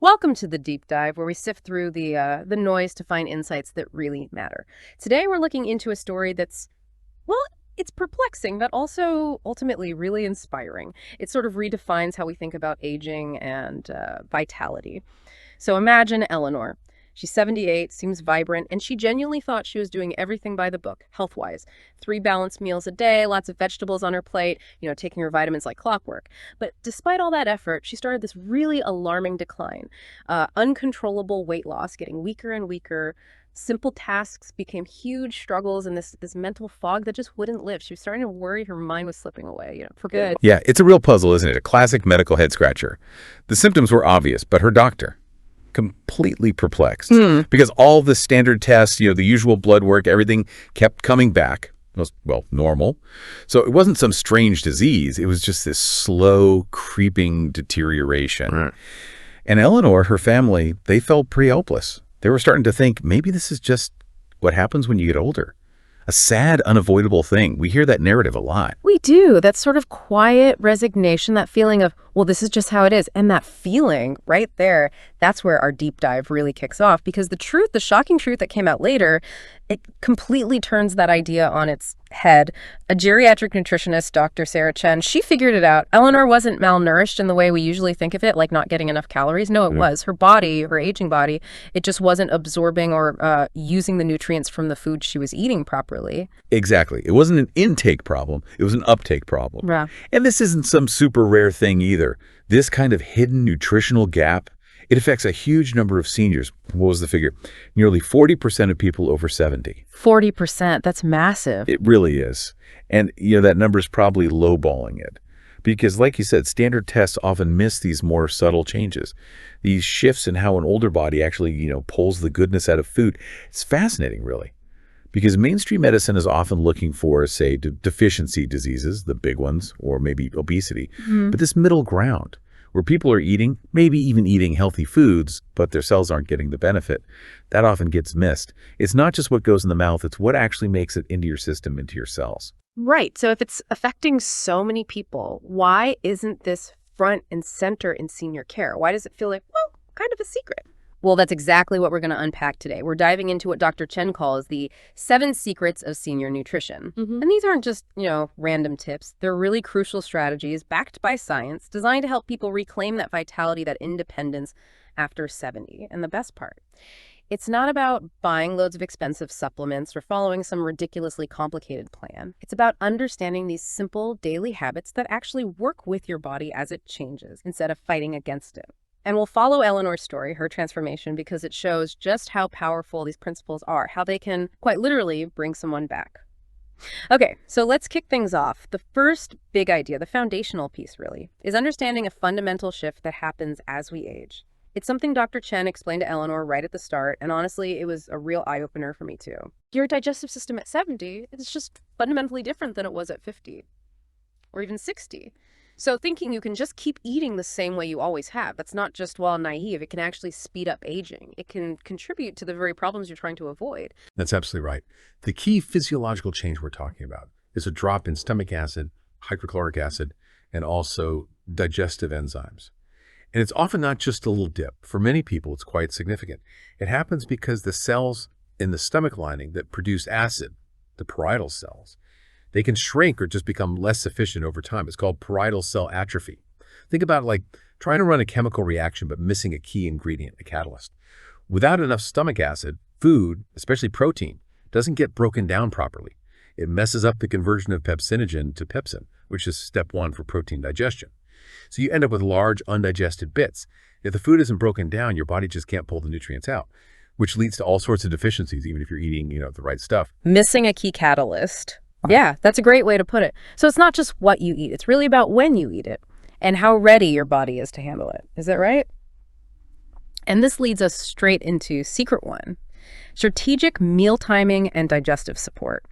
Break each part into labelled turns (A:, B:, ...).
A: Welcome to the deep dive where we sift through the noise to find insights that really matter. Today we're looking into a story that's, well, it's perplexing, but also ultimately really inspiring. It sort of redefines how we think about aging and vitality. So imagine Eleanor. She's 78, seems vibrant, and she genuinely thought she was doing everything by the book, health-wise. 3 balanced meals a day, lots of vegetables on her plate, taking her vitamins like clockwork. But despite all that effort, she started this really alarming decline. Uncontrollable weight loss, getting weaker and weaker. Simple tasks became huge struggles, and this mental fog that just wouldn't lift. She was starting to worry her mind was slipping away, for good.
B: Yeah, it's a real puzzle, isn't it? A classic medical head scratcher. The symptoms were obvious, but her doctor, completely perplexed because all the standard tests, the usual blood work, everything kept coming back. It was, normal. So it wasn't some strange disease. It was just this slow, creeping deterioration. Right. And Eleanor, her family, they felt pretty hopeless. They were starting to think maybe this is just what happens when you get older. A sad, unavoidable thing. We hear that narrative a lot.
A: We do. That sort of quiet resignation, that feeling of, well, this is just how it is. And that feeling right there, that's where our deep dive really kicks off. Because the shocking truth that came out later, it completely turns that idea on its head. A geriatric nutritionist, Dr. Sarah Chen, she figured it out. Eleanor wasn't malnourished in the way we usually think of it, like not getting enough calories. No, it was. Her body, her aging body, it just wasn't absorbing or using the nutrients from the food she was eating properly.
B: Exactly. It wasn't an intake problem. It was an uptake problem.
A: Yeah.
B: And this isn't some super rare thing either. This kind of hidden nutritional gap, it affects a huge number of seniors. What was the figure? Nearly 40% of people over 70.
A: 40%. That's massive.
B: It really is. And, that number is probably lowballing it. Because, like you said, standard tests often miss these more subtle changes. These shifts in how an older body actually, pulls the goodness out of food. It's fascinating, really. Because mainstream medicine is often looking for, say, deficiency diseases, the big ones, or maybe obesity. But this middle ground, where people are eating, maybe even eating healthy foods, but their cells aren't getting the benefit, that often gets missed. It's not just what goes in the mouth, it's what actually makes it into your system, into your cells.
A: Right. So if it's affecting so many people, why isn't this front and center in senior care? Why does it feel like, kind of a secret? Well, that's exactly what we're going to unpack today. We're diving into what Dr. Chen calls the 7 secrets of senior nutrition. And these aren't just, random tips. They're really crucial strategies backed by science designed to help people reclaim that vitality, that independence after 70. And the best part, it's not about buying loads of expensive supplements or following some ridiculously complicated plan. It's about understanding these simple daily habits that actually work with your body as it changes instead of fighting against it. And we'll follow Eleanor's story, her transformation, because it shows just how powerful these principles are, how they can quite literally bring someone back. Okay, so let's kick things off. The first big idea, the foundational piece really, is understanding a fundamental shift that happens as we age. It's something Dr. Chen explained to Eleanor right at the start, and honestly, it was a real eye-opener for me too. Your digestive system at 70 is just fundamentally different than it was at 50, or even 60. So thinking you can just keep eating the same way you always have, that's not just, naive. It can actually speed up aging. It can contribute to the very problems you're trying to avoid.
C: That's absolutely right. The key physiological change we're talking about is a drop in stomach acid, hydrochloric acid, and also digestive enzymes. And it's often not just a little dip. For many people, it's quite significant. It happens because the cells in the stomach lining that produce acid, the parietal cells, they can shrink or just become less efficient over time. It's called parietal cell atrophy. Think about it like trying to run a chemical reaction but missing a key ingredient, a catalyst. Without enough stomach acid, food, especially protein, doesn't get broken down properly. It messes up the conversion of pepsinogen to pepsin, which is step 1 for protein digestion. So you end up with large undigested bits. If the food isn't broken down, your body just can't pull the nutrients out, which leads to all sorts of deficiencies, even if you're eating, the right stuff.
A: Missing a key catalyst. Yeah, that's a great way to put it. So it's not just what you eat. It's really about when you eat it and how ready your body is to handle it. Is that right? And this leads us straight into secret 1, strategic meal timing and digestive support.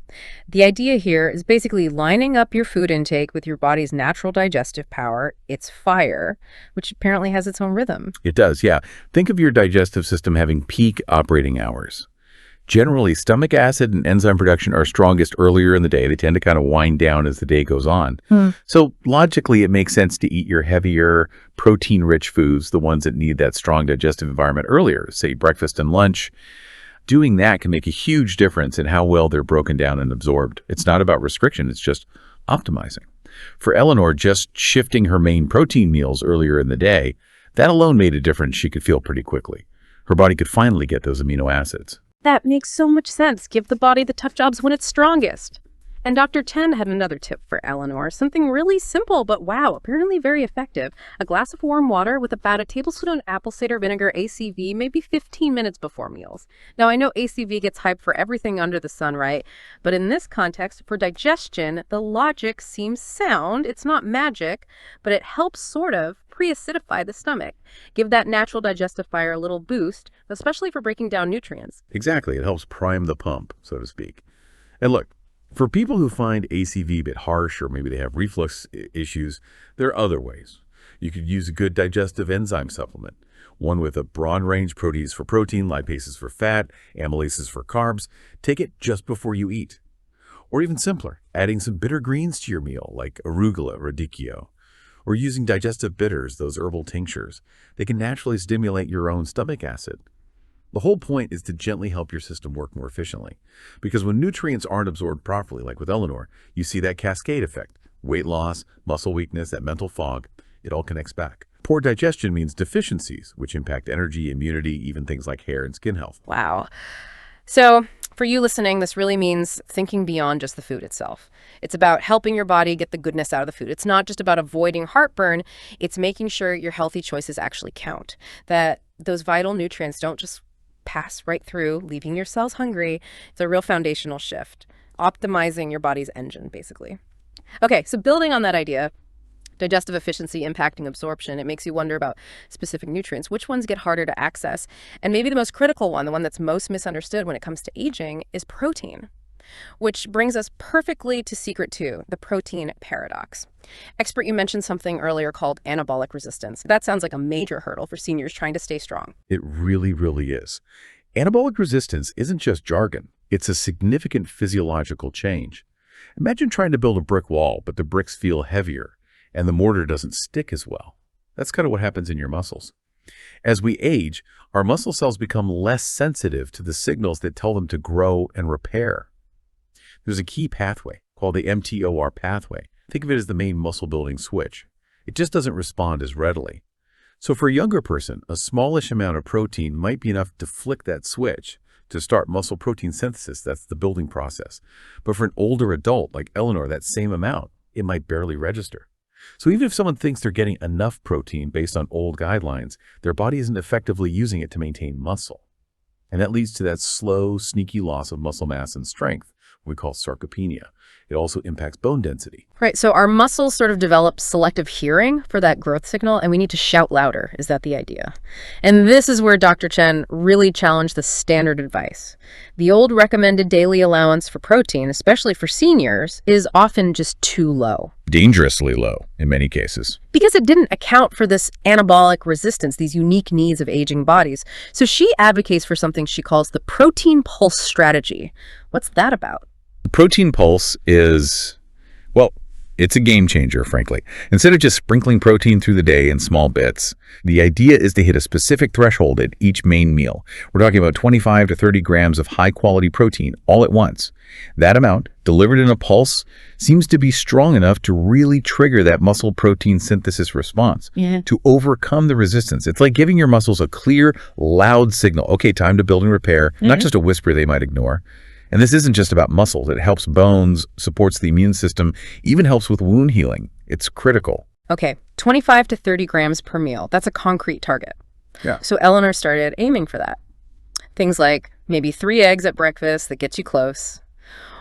A: The idea here is basically lining up your food intake with your body's natural digestive power, its fire, which apparently has its own rhythm.
B: It does, yeah. Think of your digestive system having peak operating hours. Generally, stomach acid and enzyme production are strongest earlier in the day. They tend to kind of wind down as the day goes on. So logically, it makes sense to eat your heavier, protein-rich foods, the ones that need that strong digestive environment earlier, say breakfast and lunch. Doing that can make a huge difference in how well they're broken down and absorbed. It's not about restriction, it's just optimizing. For Eleanor, just shifting her main protein meals earlier in the day, that alone made a difference she could feel pretty quickly. Her body could finally get those amino acids.
A: That makes so much sense. Give the body the tough jobs when it's strongest. And Dr. Chen had another tip for Eleanor, something really simple, but wow, apparently very effective. A glass of warm water with about a tablespoon of apple cider vinegar ACV, maybe 15 minutes before meals. Now, I know ACV gets hyped for everything under the sun, right? But in this context, for digestion, the logic seems sound. It's not magic, but it helps sort of pre-acidify the stomach. Give that natural digestive fire a little boost, especially for breaking down nutrients.
C: Exactly. It helps prime the pump, so to speak. And look, for people who find ACV a bit harsh or maybe they have reflux issues, there are other ways. You could use a good digestive enzyme supplement, one with a broad range: protease for protein, lipases for fat, amylases for carbs. Take it just before you eat. Or even simpler, adding some bitter greens to your meal, like arugula, radicchio. Or using digestive bitters, those herbal tinctures. They can naturally stimulate your own stomach acid. The whole point is to gently help your system work more efficiently. Because when nutrients aren't absorbed properly, like with Eleanor, you see that cascade effect. Weight loss, muscle weakness, that mental fog, it all connects back. Poor digestion means deficiencies, which impact energy, immunity, even things like hair and skin health.
A: Wow. So for you listening, this really means thinking beyond just the food itself. It's about helping your body get the goodness out of the food. It's not just about avoiding heartburn. It's making sure your healthy choices actually count, that those vital nutrients don't just pass right through, leaving your cells hungry. It's a real foundational shift, optimizing your body's engine, basically. Okay, so building on that idea, digestive efficiency impacting absorption, it makes you wonder about specific nutrients. Which ones get harder to access? And maybe the most critical one, the one that's most misunderstood when it comes to aging, is protein. Which brings us perfectly to secret 2, the protein paradox. Expert, you mentioned something earlier called anabolic resistance. That sounds like a major hurdle for seniors trying to stay strong.
C: It really, really is. Anabolic resistance isn't just jargon. It's a significant physiological change. Imagine trying to build a brick wall, but the bricks feel heavier and the mortar doesn't stick as well. That's kind of what happens in your muscles. As we age, our muscle cells become less sensitive to the signals that tell them to grow and repair. There's a key pathway called the mTOR pathway. Think of it as the main muscle building switch. It just doesn't respond as readily. So for a younger person, a smallish amount of protein might be enough to flick that switch to start muscle protein synthesis. That's the building process. But for an older adult like Eleanor, that same amount, it might barely register. So even if someone thinks they're getting enough protein based on old guidelines, their body isn't effectively using it to maintain muscle. And that leads to that slow, sneaky loss of muscle mass and strength, we call sarcopenia. It also impacts bone density.
A: Right, so our muscles sort of develop selective hearing for that growth signal, and we need to shout louder. Is that the idea? And this is where Dr. Chen really challenged the standard advice. The old recommended daily allowance for protein, especially for seniors, is often just too low.
B: Dangerously low in many cases.
A: Because it didn't account for this anabolic resistance, these unique needs of aging bodies. So she advocates for something she calls the protein pulse strategy. What's that about?
B: The protein pulse is, well, it's a game changer, frankly. Instead of just sprinkling protein through the day in small bits, the idea is to hit a specific threshold at each main meal. We're talking about 25 to 30 grams of high-quality protein all at once. That amount, delivered in a pulse, seems to be strong enough to really trigger that muscle protein synthesis response, to overcome the resistance. It's like giving your muscles a clear, loud signal. Okay, time to build and repair, not just a whisper they might ignore. And this isn't just about muscles. It helps bones, supports the immune system, even helps with wound healing. It's critical.
A: Okay, 25 to 30 grams per meal. That's a concrete target.
C: Yeah.
A: So Eleanor started aiming for that. Things like maybe 3 eggs at breakfast that gets you close,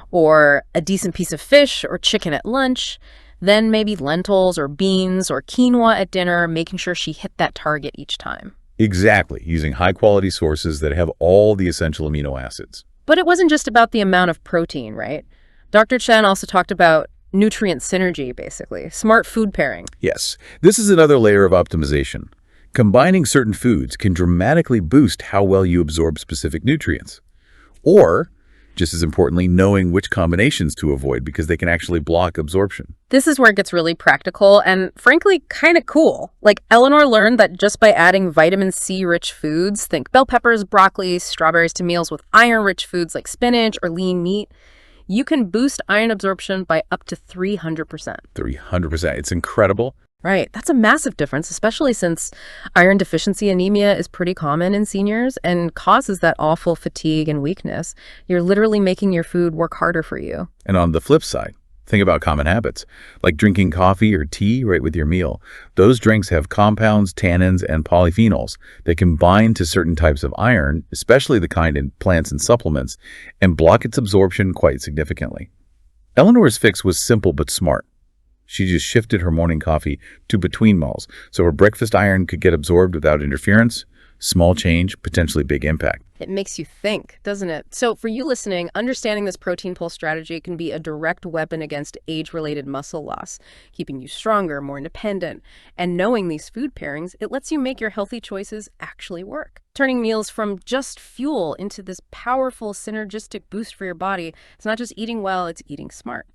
A: or a decent piece of fish or chicken at lunch, then maybe lentils or beans or quinoa at dinner, making sure she hit that target each time.
B: Exactly, using high-quality sources that have all the essential amino acids.
A: But it wasn't just about the amount of protein, right? Dr. Chen also talked about nutrient synergy, basically, smart food pairing.
B: Yes, this is another layer of optimization. Combining certain foods can dramatically boost how well you absorb specific nutrients. Or, just as importantly, knowing which combinations to avoid because they can actually block absorption.
A: This is where it gets really practical and, frankly, kind of cool. Like, Eleanor learned that just by adding vitamin C-rich foods, think bell peppers, broccoli, strawberries, to meals with iron-rich foods like spinach or lean meat, you can boost iron absorption by up to 300%.
B: 300%. It's incredible.
A: Right. That's a massive difference, especially since iron deficiency anemia is pretty common in seniors and causes that awful fatigue and weakness. You're literally making your food work harder for you.
B: And on the flip side, think about common habits, like drinking coffee or tea right with your meal. Those drinks have compounds, tannins, and polyphenols that can bind to certain types of iron, especially the kind in plants and supplements, and block its absorption quite significantly. Eleanor's fix was simple but smart. She just shifted her morning coffee to between meals, so her breakfast iron could get absorbed without interference. Small change, potentially big impact.
A: It makes you think, doesn't it? So for you listening, understanding this protein pulse strategy can be a direct weapon against age-related muscle loss, keeping you stronger, more independent. And knowing these food pairings, it lets you make your healthy choices actually work. Turning meals from just fuel into this powerful synergistic boost for your body. It's not just eating well, it's eating smart.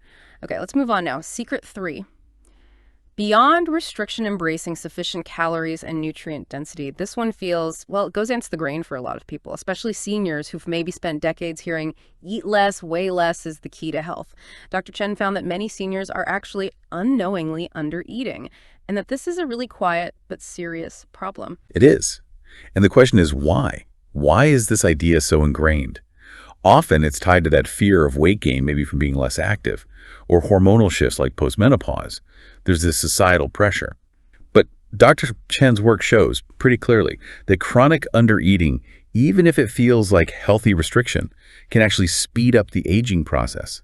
A: Okay, let's move on now. Secret 3. Beyond restriction embracing sufficient calories and nutrient density, this one feels, well, it goes against the grain for a lot of people, especially seniors who've maybe spent decades hearing eat less, weigh less is the key to health. Dr. Chen found that many seniors are actually unknowingly under-eating, and that this is a really quiet but serious problem.
B: It is. And the question is why? Why is this idea so ingrained? Often it's tied to that fear of weight gain, maybe from being less active, or hormonal shifts like postmenopause. There's this societal pressure. But Dr. Chen's work shows pretty clearly that chronic undereating, even if it feels like healthy restriction, can actually speed up the aging process.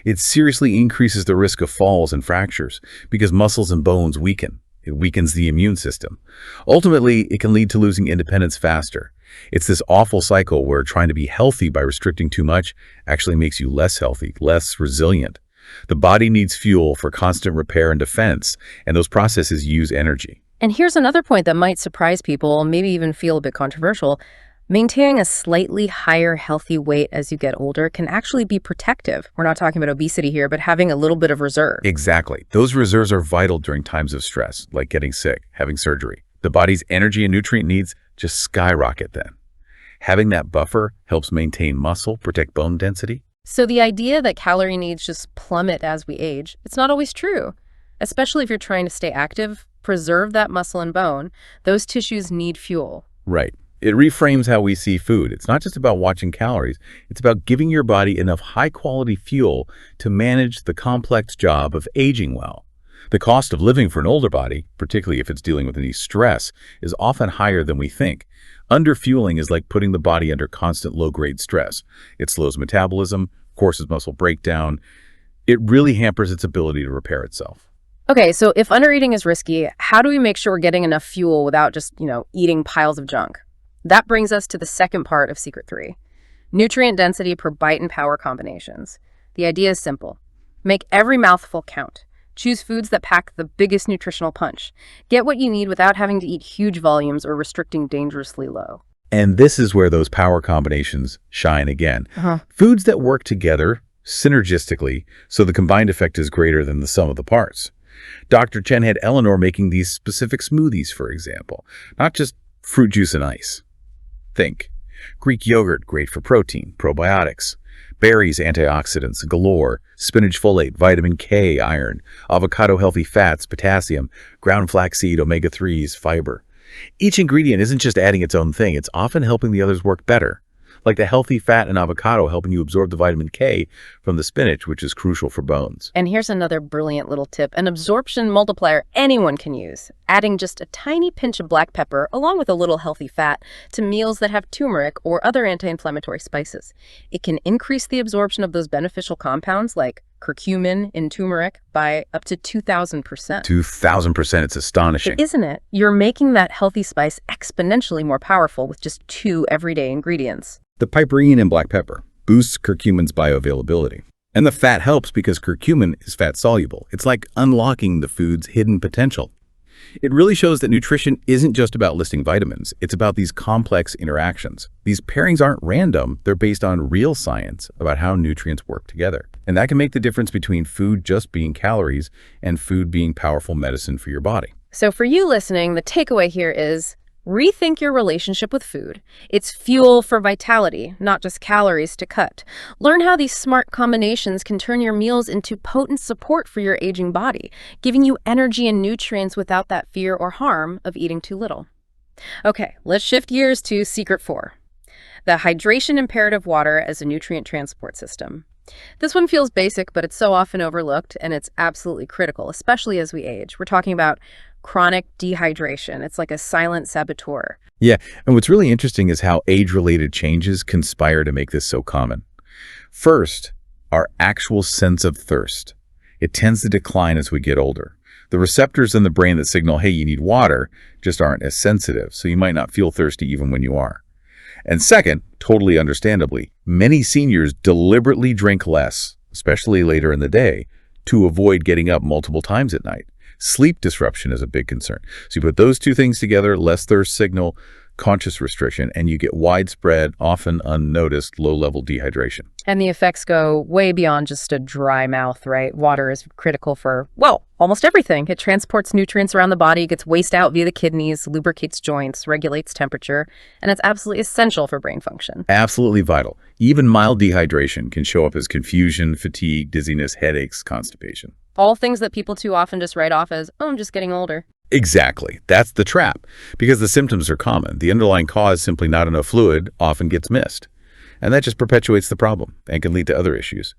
B: It seriously increases the risk of falls and fractures because muscles and bones weaken. It weakens the immune system. Ultimately, it can lead to losing independence faster. It's this awful cycle where trying to be healthy by restricting too much actually makes you less healthy, less resilient. The body needs fuel for constant repair and defense, and those processes use energy.
A: And here's another point that might surprise people, maybe even feel a bit controversial. Maintaining a slightly higher healthy weight as you get older can actually be protective. We're not talking about obesity here, but having a little bit of reserve.
B: Exactly. Those reserves are vital during times of stress, like getting sick, having surgery. The body's energy and nutrient needs just skyrocket then. Having that buffer helps maintain muscle, protect bone density.
A: So the idea that calorie needs just plummet as we age, it's not always true. Especially if you're trying to stay active, preserve that muscle and bone, those tissues need fuel.
B: Right. It reframes how we see food. It's not just about watching calories. It's about giving your body enough high-quality fuel to manage the complex job of aging well. The cost of living for an older body, particularly if it's dealing with any stress, is often higher than we think. Underfueling is like putting the body under constant low-grade stress. It slows metabolism, causes muscle breakdown. It really hampers its ability to repair itself.
A: Okay, so if undereating is risky, how do we make sure we're getting enough fuel without just, eating piles of junk? That brings us to the second part of Secret 3. Nutrient density per bite and power combinations. The idea is simple. Make every mouthful count. Choose foods that pack the biggest nutritional punch. Get what you need without having to eat huge volumes or restricting dangerously low.
B: And this is where those power combinations shine again. Foods that work together synergistically so the combined effect is greater than the sum of the parts. Dr. Chen had Eleanor making these specific smoothies, for example, not just fruit juice and ice. Think Greek yogurt, great for protein, probiotics. Berries, antioxidants galore. Spinach, folate, vitamin K, iron. Avocado, healthy fats, potassium. Ground flaxseed, omega-3s, fiber. Each ingredient isn't just adding its own thing. It's often helping the others work better. Like the healthy fat in avocado helping you absorb the vitamin K from the spinach, which is crucial for bones.
A: And here's another brilliant little tip, an absorption multiplier anyone can use. Adding just a tiny pinch of black pepper, along with a little healthy fat, to meals that have turmeric or other anti-inflammatory spices. It can increase the absorption of those beneficial compounds like curcumin in turmeric by up to 2,000%.
B: 2,000%, it's astonishing.
A: Isn't it? You're making that healthy spice exponentially more powerful with just 2 everyday ingredients.
B: The piperine in black pepper boosts curcumin's bioavailability. And the fat helps because curcumin is fat-soluble. It's like unlocking the food's hidden potential. It really shows that nutrition isn't just about listing vitamins. It's about these complex interactions. These pairings aren't random. They're based on real science about how nutrients work together. And that can make the difference between food just being calories and food being powerful medicine for your body.
A: So for you listening, the takeaway here is rethink your relationship with food. It's fuel for vitality, not just calories to cut. Learn how these smart combinations can turn your meals into potent support for your aging body, giving you energy and nutrients without that fear or harm of eating too little. Okay, let's shift gears to Secret 4, the hydration imperative water as a nutrient transport system. This one feels basic, but it's so often overlooked, and it's absolutely critical, especially as we age. We're talking about chronic dehydration. It's like a silent saboteur.
B: Yeah, and what's really interesting is how age-related changes conspire to make this so common. First, our actual sense of thirst. It tends to decline as we get older. The receptors in the brain that signal, hey, you need water, just aren't as sensitive, so you might not feel thirsty even when you are. And second, totally understandably, many seniors deliberately drink less, especially later in the day, to avoid getting up multiple times at night. Sleep disruption is a big concern. So you put those two things together, less thirst signal, conscious restriction, and you get widespread, often unnoticed, low-level dehydration.
A: And the effects go way beyond just a dry mouth, right? Water is critical for, well, almost everything. It transports nutrients around the body, gets waste out via the kidneys, lubricates joints, regulates temperature, and it's absolutely essential for brain function.
B: Absolutely vital. Even mild dehydration can show up as confusion, fatigue, dizziness, headaches, constipation.
A: All things that people too often just write off as, oh, I'm just getting older.
B: Exactly. That's the trap. Because the symptoms are common. The underlying cause, simply not enough fluid, often gets missed. And that just perpetuates the problem and can lead to other issues.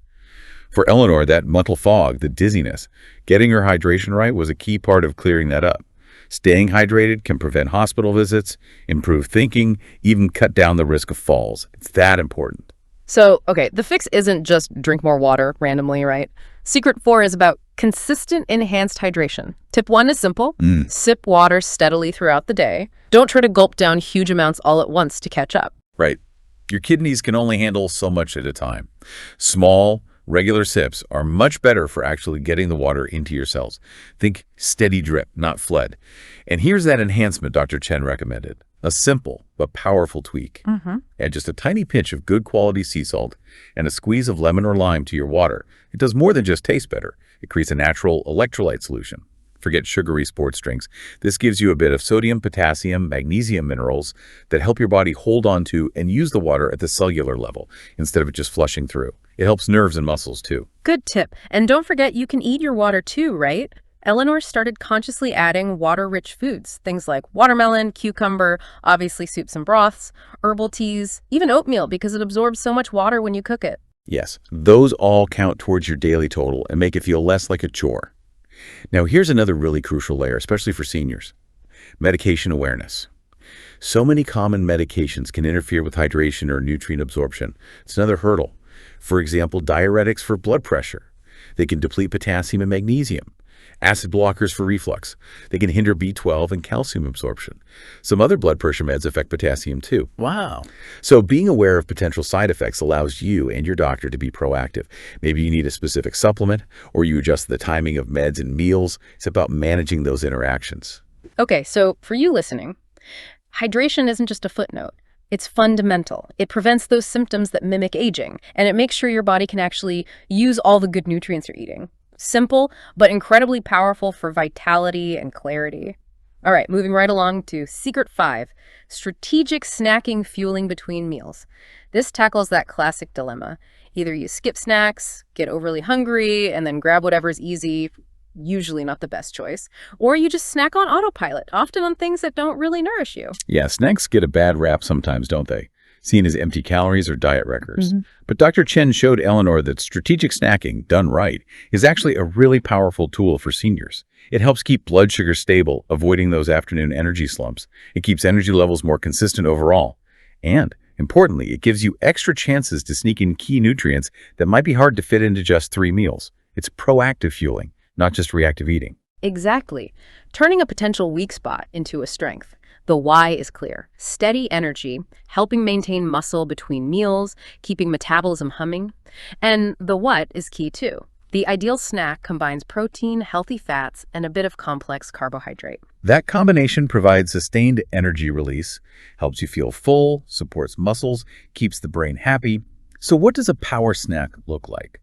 B: For Eleanor, that mental fog, the dizziness, getting her hydration right was a key part of clearing that up. Staying hydrated can prevent hospital visits, improve thinking, even cut down the risk of falls. It's that important.
A: So, okay, the fix isn't just drink more water randomly, right? Secret 4 is about consistent enhanced hydration. Tip 1 is simple. Sip water steadily throughout the day. Don't try to gulp down huge amounts all at once to catch up.
B: Right. Your kidneys can only handle so much at a time. Small, regular sips are much better for actually getting the water into your cells. Think steady drip, not flood. And here's that enhancement Dr. Chen recommended. A simple but powerful tweak. Add just a tiny pinch of good quality sea salt and a squeeze of lemon or lime to your water. It does more than just taste better. It creates a natural electrolyte solution. Forget sugary sports drinks. This gives you a bit of sodium, potassium, magnesium minerals that help your body hold on to and use the water at the cellular level instead of it just flushing through. It helps nerves and muscles too.
A: Good tip. And don't forget you can eat your water too, right? Eleanor started consciously adding water-rich foods, things like watermelon, cucumber, obviously soups and broths, herbal teas, even oatmeal because it absorbs so much water when you cook it.
B: Yes, those all count towards your daily total and make it feel less like a chore. Now, here's another really crucial layer, especially for seniors. Medication awareness. So many common medications can interfere with hydration or nutrient absorption. It's another hurdle. For example, diuretics for blood pressure. They can deplete potassium and magnesium. Acid blockers for reflux. They can hinder B12 and calcium absorption. Some other blood pressure meds affect potassium too.
C: Wow.
B: So being aware of potential side effects allows you and your doctor to be proactive. Maybe you need a specific supplement, or you adjust the timing of meds and meals. It's about managing those interactions.
A: Okay, so for you listening, hydration isn't just a footnote. It's fundamental. It prevents those symptoms that mimic aging, and it makes sure your body can actually use all the good nutrients you're eating. Simple, but incredibly powerful for vitality and clarity. All right, moving right along to Secret 5, strategic snacking fueling between meals. This tackles that classic dilemma. Either you skip snacks, get overly hungry, and then grab whatever's easy, usually not the best choice, or you just snack on autopilot, often on things that don't really nourish you.
B: Yeah, snacks get a bad rap sometimes, don't they? Seen as empty calories or diet wreckers. But Dr. Chen showed Eleanor that strategic snacking, done right, is actually a really powerful tool for seniors. It helps keep blood sugar stable, avoiding those afternoon energy slumps. It keeps energy levels more consistent overall. And, importantly, it gives you extra chances to sneak in key nutrients that might be hard to fit into just 3 meals. It's proactive fueling, not just reactive eating.
A: Exactly. Turning a potential weak spot into a strength. The why is clear. Steady energy, helping maintain muscle between meals, keeping metabolism humming. And the what is key too. The ideal snack combines protein, healthy fats, and a bit of complex carbohydrate.
B: That combination provides sustained energy release, helps you feel full, supports muscles, keeps the brain happy. So what does a power snack look like?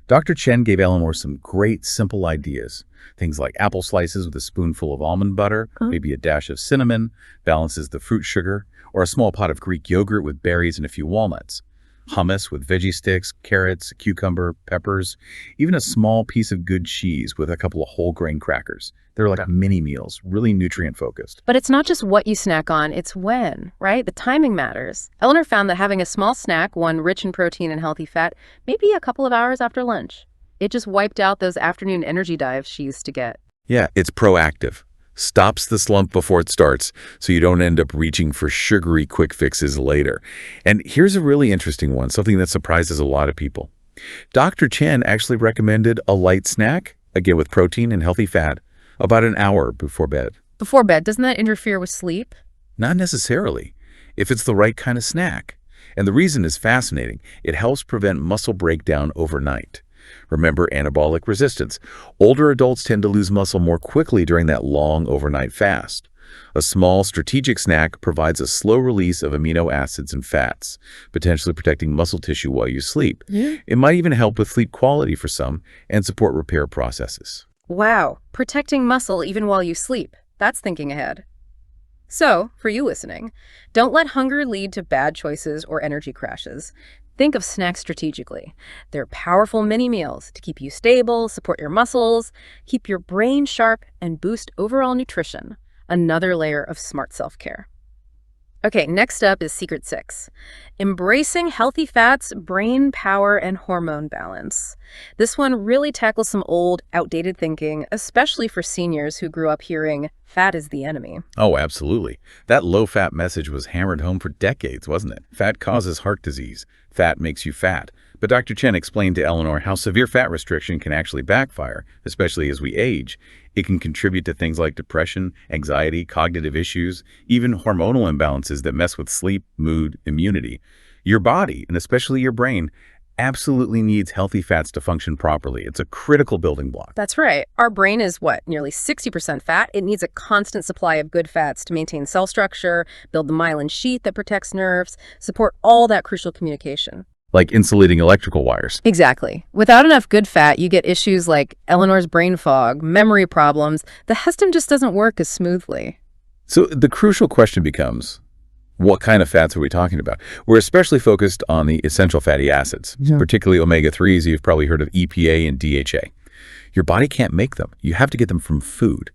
B: Dr. Chen gave Eleanor some great, simple ideas. Things like apple slices with a spoonful of almond butter, maybe a dash of cinnamon, balances the fruit sugar, or a small pot of Greek yogurt with berries and a few walnuts. Hummus with veggie sticks, carrots, cucumber, peppers, even a small piece of good cheese with a couple of whole grain crackers. They're like mini meals, really nutrient focused.
A: But it's not just what you snack on, it's when, right? The timing matters. Eleanor found that having a small snack, one rich in protein and healthy fat, maybe a couple of hours after lunch, it just wiped out those afternoon energy dives she used to get.
B: Yeah, it's proactive. Stops the slump before it starts, so you don't end up reaching for sugary quick fixes later. And here's a really interesting one, something that surprises a lot of people. Dr. Chen actually recommended a light snack, again with protein and healthy fat, about an hour before bed.
A: Before bed, doesn't that interfere with sleep?
B: Not necessarily, if it's the right kind of snack. And the reason is fascinating. It helps prevent muscle breakdown overnight. Remember anabolic resistance. Older adults tend to lose muscle more quickly during that long overnight fast. A small strategic snack provides a slow release of amino acids and fats, potentially protecting muscle tissue while you sleep. It might even help with sleep quality for some and support repair processes.
A: Wow, protecting muscle even while you sleep. That's thinking ahead. So, for you listening, don't let hunger lead to bad choices or energy crashes. Think of snacks strategically. They're powerful mini meals to keep you stable, support your muscles, keep your brain sharp, and boost overall nutrition. Another layer of smart self-care. Okay, next up is Secret 6. Embracing healthy fats, brain power, and hormone balance. This one really tackles some old, outdated thinking, especially for seniors who grew up hearing, fat is the enemy.
B: Oh, absolutely. That low-fat message was hammered home for decades, wasn't it? Fat causes heart disease. Fat makes you fat. But Dr. Chen explained to Eleanor how severe fat restriction can actually backfire, especially as we age. It can contribute to things like depression, anxiety, cognitive issues, even hormonal imbalances that mess with sleep, mood, immunity. Your body, and especially your brain, absolutely needs healthy fats to function properly. It's a critical building block.
A: That's right. Our brain is nearly 60% fat. It needs a constant supply of good fats to maintain cell structure, build the myelin sheath that protects nerves, support all that crucial communication.
B: Like insulating electrical wires.
A: Exactly. Without enough good fat, you get issues like Eleanor's brain fog, memory problems. The HESTM just doesn't work as smoothly.
B: So the crucial question becomes, what kind of fats are we talking about? We're especially focused on the essential fatty acids, particularly omega-3s. You've probably heard of EPA and DHA. Your body can't make them. You have to get them from food.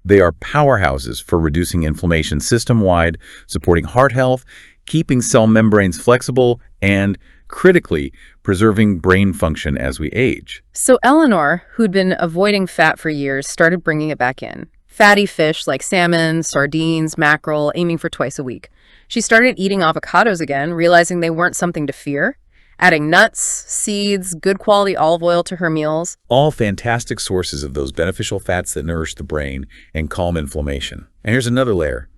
B: They are powerhouses for reducing inflammation system-wide, supporting heart health, keeping cell membranes flexible, and critically, preserving brain function as we age.
A: So Eleanor, who'd been avoiding fat for years, started bringing it back in. Fatty fish like salmon, sardines, mackerel, aiming for twice a week. She started eating avocados again, realizing they weren't something to fear. Adding nuts, seeds, good quality olive oil to her meals.
B: All fantastic sources of those beneficial fats that nourish the brain and calm inflammation. And here's another layer.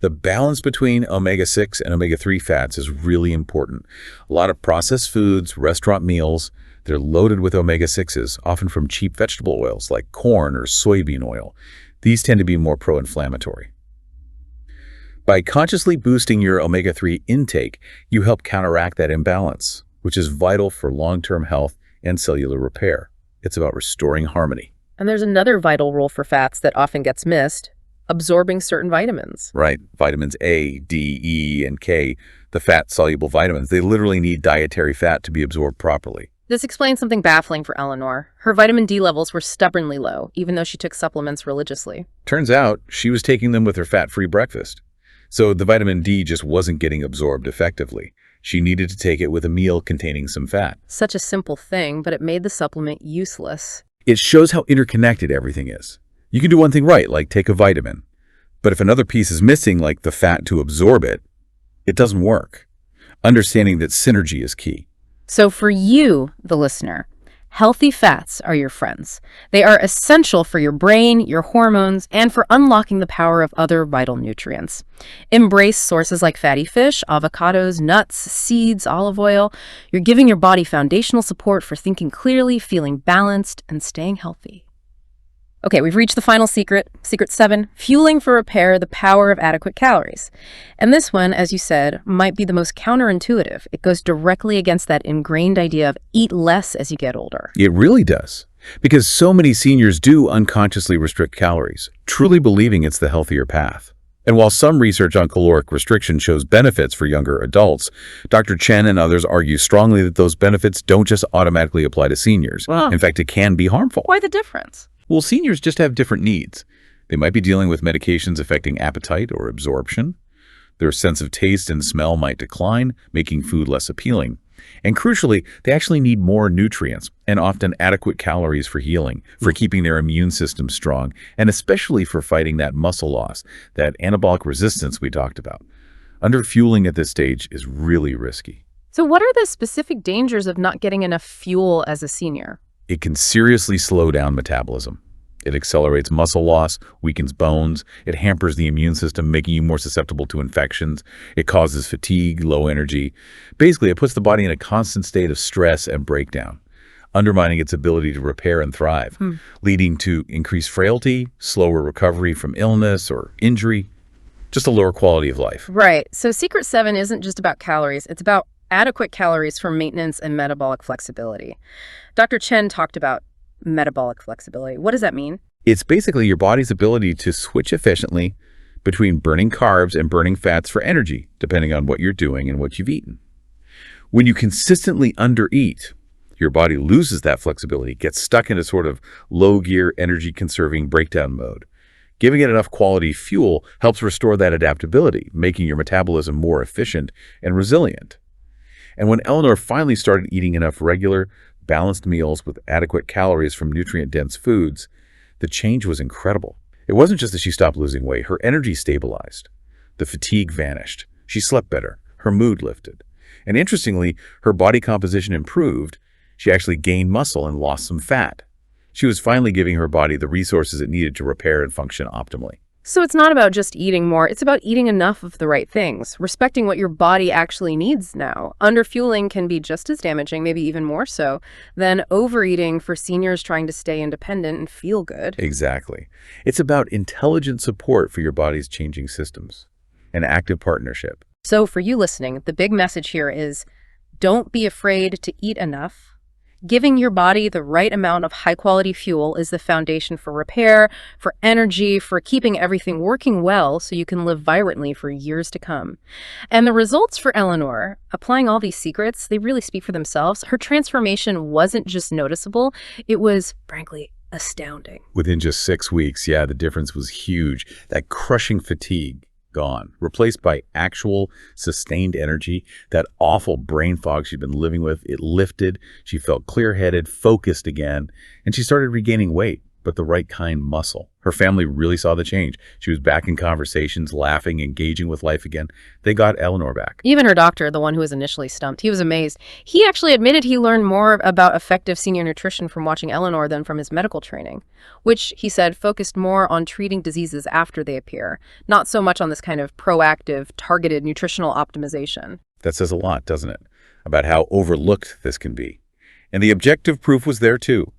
B: The balance between omega-6 and omega-3 fats is really important. A lot of processed foods, restaurant meals, they're loaded with omega-6s, often from cheap vegetable oils like corn or soybean oil. These tend to be more pro-inflammatory. By consciously boosting your omega-3 intake, you help counteract that imbalance, which is vital for long-term health and cellular repair. It's about restoring harmony.
A: And there's another vital role for fats that often gets missed. Absorbing certain vitamins.
B: Right. Vitamins A, D, E, and K, the fat-soluble vitamins, they literally need dietary fat to be absorbed properly.
A: This explains something baffling for Eleanor. Her vitamin D levels were stubbornly low, even though she took supplements religiously.
B: Turns out she was taking them with her fat-free breakfast. So the vitamin D just wasn't getting absorbed effectively. She needed to take it with a meal containing some fat.
A: Such a simple thing, but it made the supplement useless.
B: It shows how interconnected everything is. You can do one thing right, like take a vitamin. But if another piece is missing, like the fat to absorb it, it doesn't work. Understanding that synergy is key.
A: So for you, the listener, Healthy fats are your friends. They are essential for your brain, your hormones, and for unlocking the power of other vital nutrients. Embrace sources like fatty fish, avocados, nuts, seeds, olive oil. You're giving your body foundational support for thinking clearly, feeling balanced, and staying healthy. Okay, we've reached the final secret, secret 7, fueling for repair, the power of adequate calories. And this one, as you said, might be the most counterintuitive. It goes directly against that ingrained idea of eat less as you get older.
B: It really does, because so many seniors do unconsciously restrict calories, truly believing it's the healthier path. And while some research on caloric restriction shows benefits for younger adults, Dr. Chen and others argue strongly that those benefits don't just automatically apply to seniors.
A: Wow.
B: In fact, it can be harmful.
A: Why the difference?
B: Well, seniors just have different needs. They might be dealing with medications affecting appetite or absorption. Their sense of taste and smell might decline, making food less appealing. And crucially, they actually need more nutrients and often adequate calories for healing, for keeping their immune system strong, and especially for fighting that muscle loss, that anabolic resistance we talked about. Underfueling at this stage is really risky.
A: So what are the specific dangers of not getting enough fuel as a senior?
B: It can seriously slow down metabolism. It accelerates muscle loss, weakens bones, it hampers the immune system, making you more susceptible to infections. It causes fatigue, low energy. Basically, it puts the body in a constant state of stress and breakdown, undermining its ability to repair and thrive, leading to increased frailty, slower recovery from illness or injury, just a lower quality of life.
A: Right. So secret 7 isn't just about calories. It's about adequate calories for maintenance and metabolic flexibility. Dr. Chen talked about metabolic flexibility. What does that mean?
B: It's basically your body's ability to switch efficiently between burning carbs and burning fats for energy, depending on what you're doing and what you've eaten. When you consistently undereat, your body loses that flexibility, gets stuck in a sort of low-gear, energy-conserving breakdown mode. Giving it enough quality fuel helps restore that adaptability, making your metabolism more efficient and resilient. And when Eleanor finally started eating enough regular, balanced meals with adequate calories from nutrient-dense foods, the change was incredible. It wasn't just that she stopped losing weight. Her energy stabilized. The fatigue vanished. She slept better. Her mood lifted. And interestingly, her body composition improved. She actually gained muscle and lost some fat. She was finally giving her body the resources it needed to repair and function optimally.
A: So it's not about just eating more, it's about eating enough of the right things, respecting what your body actually needs now. Underfueling can be just as damaging, maybe even more so, than overeating for seniors trying to stay independent and feel good.
B: Exactly. It's about intelligent support for your body's changing systems, an active partnership.
A: So for you listening, the big message here is don't be afraid to eat enough. Giving your body the right amount of high-quality fuel is the foundation for repair, for energy, for keeping everything working well so you can live vibrantly for years to come. And the results for Eleanor, applying all these secrets, they really speak for themselves. Her transformation wasn't just noticeable, it was, frankly, astounding.
B: Within just 6 weeks, the difference was huge. That crushing fatigue, gone, replaced by actual sustained energy. That awful brain fog she'd been living with, it lifted. She felt clear-headed, focused again, and she started regaining weight, but the right kind muscle. Her family really saw the change. She was back in conversations, laughing, engaging with life again. They got Eleanor back.
A: Even her doctor, the one who was initially stumped, he was amazed. He actually admitted he learned more about effective senior nutrition from watching Eleanor than from his medical training, which, he said, focused more on treating diseases after they appear, not so much on this kind of proactive, targeted nutritional optimization.
B: That says a lot, doesn't it, about how overlooked this can be. And the objective proof was there too.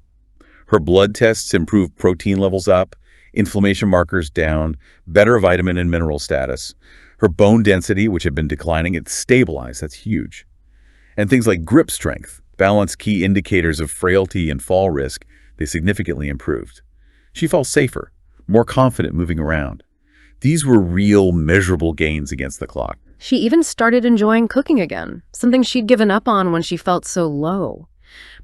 B: Her blood tests improved protein levels up, inflammation markers down, better vitamin and mineral status. Her bone density, which had been declining, it stabilized. That's huge. And things like grip strength, balanced key indicators of frailty and fall risk, they significantly improved. She felt safer, more confident moving around. These were real, measurable gains against the clock.
A: She even started enjoying cooking again, something she'd given up on when she felt so low.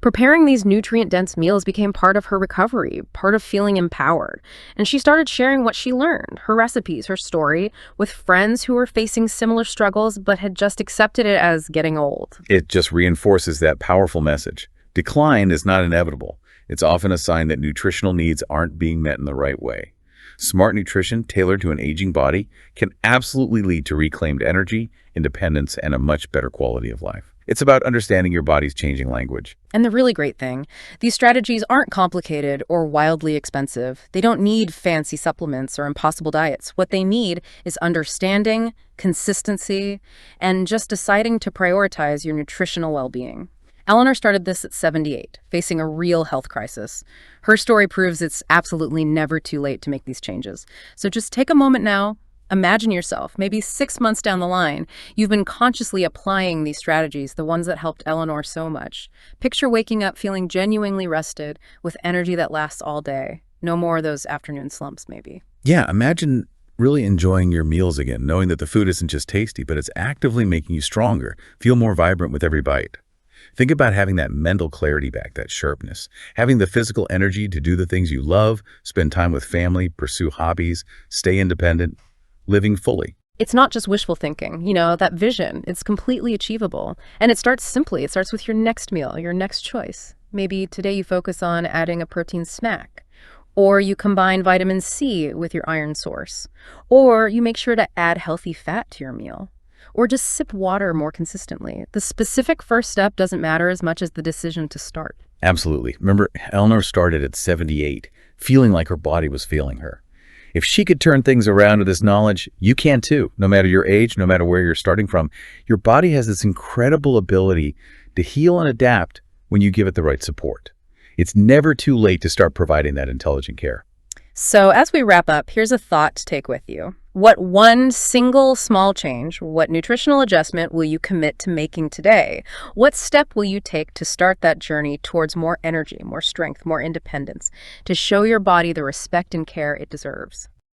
A: Preparing these nutrient-dense meals became part of her recovery, part of feeling empowered. And she started sharing what she learned, her recipes, her story, with friends who were facing similar struggles but had just accepted it as getting old.
B: It just reinforces that powerful message. Decline is not inevitable. It's often a sign that nutritional needs aren't being met in the right way. Smart nutrition tailored to an aging body can absolutely lead to reclaimed energy, independence, and a much better quality of life. It's about understanding your body's changing language.
A: And the really great thing, these strategies aren't complicated or wildly expensive. They don't need fancy supplements or impossible diets. What they need is understanding, consistency, and just deciding to prioritize your nutritional well-being. Eleanor started this at 78, facing a real health crisis. Her story proves it's absolutely never too late to make these changes. So just take a moment now. Imagine yourself, maybe 6 months down the line, you've been consciously applying these strategies, the ones that helped Eleanor so much. Picture waking up feeling genuinely rested, with energy that lasts all day. No more of those afternoon slumps, maybe.
B: Yeah, imagine really enjoying your meals again, knowing that the food isn't just tasty, but it's actively making you stronger, feel more vibrant with every bite. Think about having that mental clarity back, that sharpness, having the physical energy to do the things you love, spend time with family, pursue hobbies, stay independent, living fully.
A: It's not just wishful thinking, that vision. It's completely achievable. And it starts simply. It starts with your next meal, your next choice. Maybe today you focus on adding a protein snack, or you combine vitamin C with your iron source, or you make sure to add healthy fat to your meal, or just sip water more consistently. The specific first step doesn't matter as much as the decision to start.
B: Absolutely. Remember, Eleanor started at 78, feeling like her body was failing her. If she could turn things around with this knowledge, you can too. No matter your age, no matter where you're starting from, your body has this incredible ability to heal and adapt when you give it the right support. It's never too late to start providing that intelligent care.
A: So as we wrap up, here's a thought to take with you. What one single small change, what nutritional adjustment will you commit to making today? What step will you take to start that journey towards more energy, more strength, more independence, to show your body the respect and care it deserves?